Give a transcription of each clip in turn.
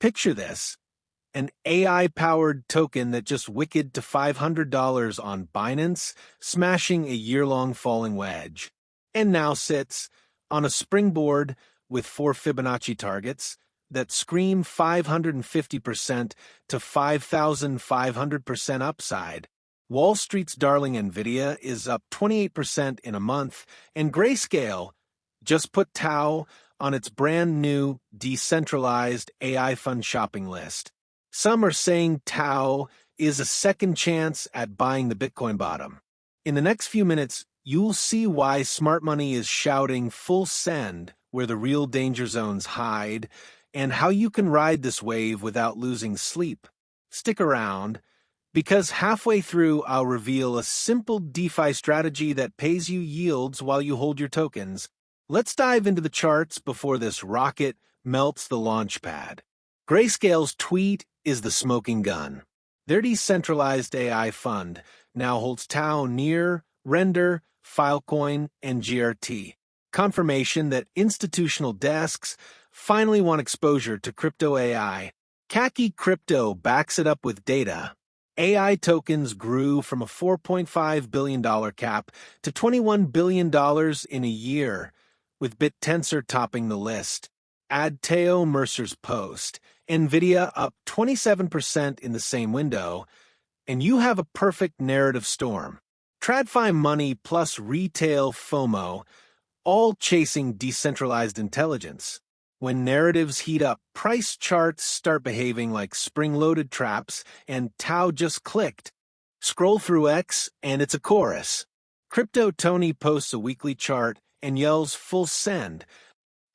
Picture this: an AI-powered token that just wicked to $500 on Binance, smashing a year-long falling wedge, and now sits on a springboard with 4 Fibonacci targets that scream 550% to 5,500% upside. Wall Street's darling Nvidia is up 28% in a month, and Grayscale just put TAO on its brand new Decentralized AI Fund shopping list. Some are saying TAO is a second chance at buying the Bitcoin bottom. In the next few minutes, you'll see why smart money is shouting full send where the real danger zones hide, and how you can ride this wave without losing sleep. Stick around, because halfway through I'll reveal a simple DeFi strategy that pays you yields while you hold your tokens. Let's dive into the charts before this rocket melts the launch pad. Grayscale's tweet is the smoking gun. Their Decentralized AI Fund now holds TAO near, Render, Filecoin, and GRT. Confirmation that institutional desks finally want exposure to crypto AI. Khaki Crypto backs it up with data. AI tokens grew from a $4.5 billion cap to $21 billion in a year, with Bittensor topping the list. Add TAO Mercer's post, Nvidia up 27% in the same window, and you have a perfect narrative storm. TradFi money plus retail FOMO, all chasing decentralized intelligence. When narratives heat up, price charts start behaving like spring-loaded traps, and TAO just clicked. Scroll through X, and it's a chorus. Crypto Tony posts a weekly chart and yells full send.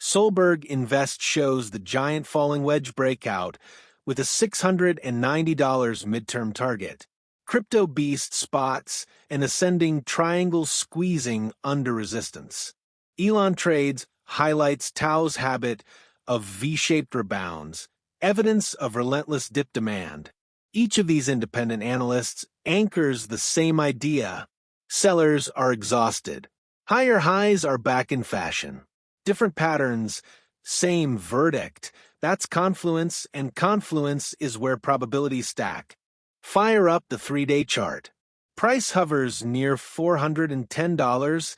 Solberg Invest shows the giant falling wedge breakout with a $690 midterm target. Crypto Beast spots an ascending triangle squeezing under resistance. Elon Trades highlights TAO's habit of V-shaped rebounds, evidence of relentless dip demand. Each of these independent analysts anchors the same idea. Sellers are exhausted. Higher highs are back in fashion. Different patterns, same verdict. That's confluence, and confluence is where probabilities stack. Fire up the 3-day chart. Price hovers near $410,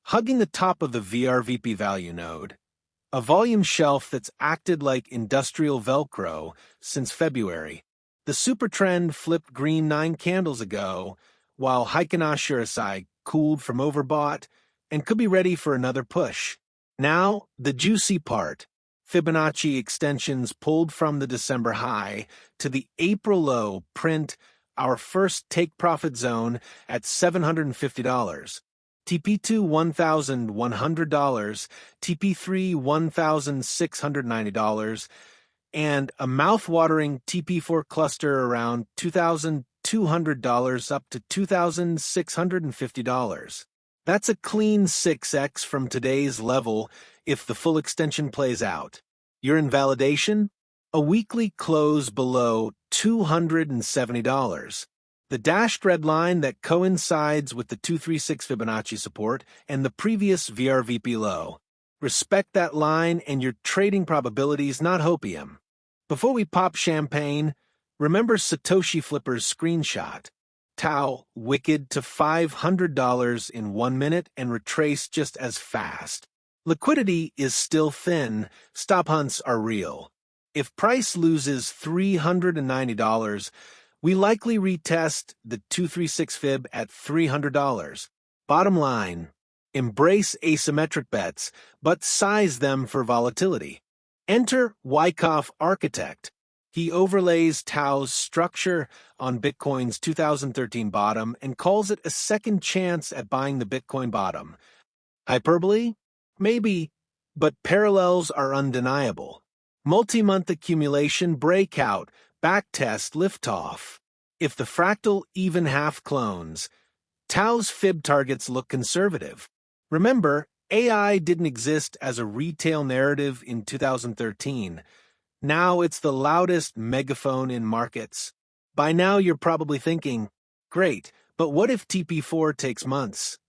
hugging the top of the VRVP value node, a volume shelf that's acted like industrial Velcro since February. The SuperTrend flipped green 9 candles ago, while Heiken-Shirai cooled from overbought and could be ready for another push. Now, the juicy part. Fibonacci extensions pulled from the December high to the April low print our first take-profit zone at $750. TP2 $1,100, TP3 $1,690, and a mouth-watering TP4 cluster around $2,200 up to $2,650. That's a clean 6x from today's level if the full extension plays out. Your invalidation? A weekly close below $270. The dashed red line that coincides with the 236 Fibonacci support and the previous VRVP low. Respect that line and your trading probabilities, not hopium. Before we pop champagne, remember Satoshi Flipper's screenshot. TAO wicked to $500 in 1 minute and retraced just as fast. Liquidity is still thin, stop hunts are real. If price loses $390, we likely retest the 236 Fib at $300. Bottom line, embrace asymmetric bets, but size them for volatility. Enter Wyckoff Architect. He overlays TAO's structure on Bitcoin's 2013 bottom and calls it a second chance at buying the Bitcoin bottom. Hyperbole? Maybe, but parallels are undeniable. Multi-month accumulation breakout, backtest liftoff. If the Fractal even half clones, TAO's Fib targets look conservative. Remember, AI didn't exist as a retail narrative in 2013. Now it's the loudest megaphone in markets. By now you're probably thinking, great, but what if TP4 takes months?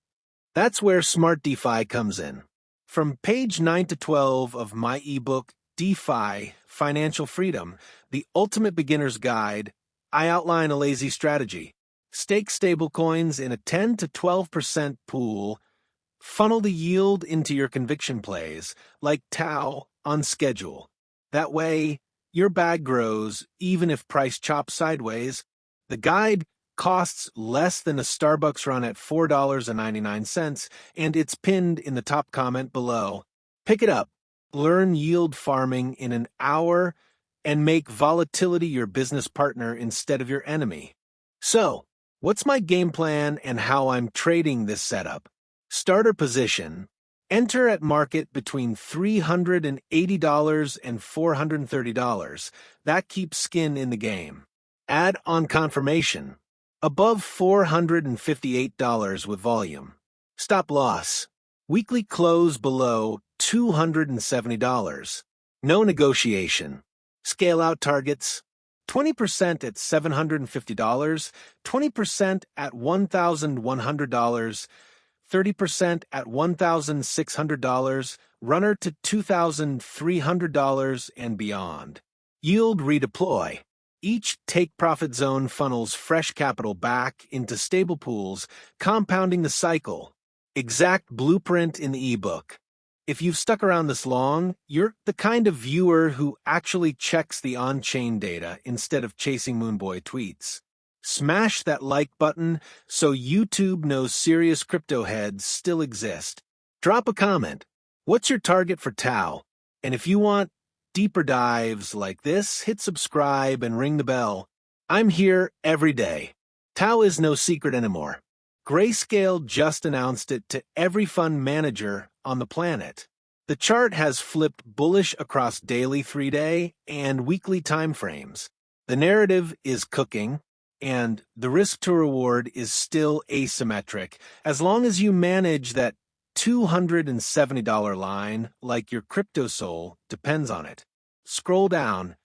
That's where Smart DeFi comes in. From page 9 to 12 of my ebook, DeFi, Financial Freedom, the ultimate beginner's guide, I outline a lazy strategy. Stake stablecoins in a 10 to 12% pool, funnel the yield into your conviction plays, like TAO on schedule. That way, your bag grows even if price chops sideways. The guide costs less than a Starbucks run at $4.99, and it's pinned in the top comment below. Pick it up, learn yield farming in an hour, and make volatility your business partner instead of your enemy. So, what's my game plan and how I'm trading this setup? Starter position. Enter at market between $380 and $430. That keeps skin in the game. Add on confirmation. Above $458 with volume. Stop loss. Weekly close below $270. No negotiation. Scale out targets. 20% at $750, 20% at $1,100, 30% at $1,600, runner to $2,300 and beyond. Yield redeploy. Each take-profit zone funnels fresh capital back into stable pools, compounding the cycle. Exact blueprint in the ebook. If you've stuck around this long, you're the kind of viewer who actually checks the on-chain data instead of chasing Moonboy tweets. Smash that like button so YouTube knows serious crypto heads still exist. Drop a comment. What's your target for TAO? And if you want deeper dives like this, hit subscribe and ring the bell. I'm here every day. TAO is no secret anymore. Grayscale just announced it to every fund manager on the planet. The chart has flipped bullish across daily 3-day and weekly timeframes. The narrative is cooking, and the risk to reward is still asymmetric as long as you manage that $270 line like your crypto soul depends on it. Scroll down.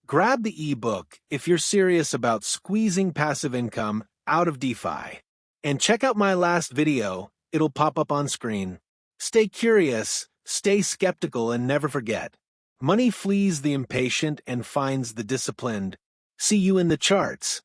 Grab the ebook if you're serious about squeezing passive income out of DeFi. And check out my last video. It'll pop up on screen. Stay curious, stay skeptical, and never forget. Money flees the impatient and finds the disciplined. See you in the charts.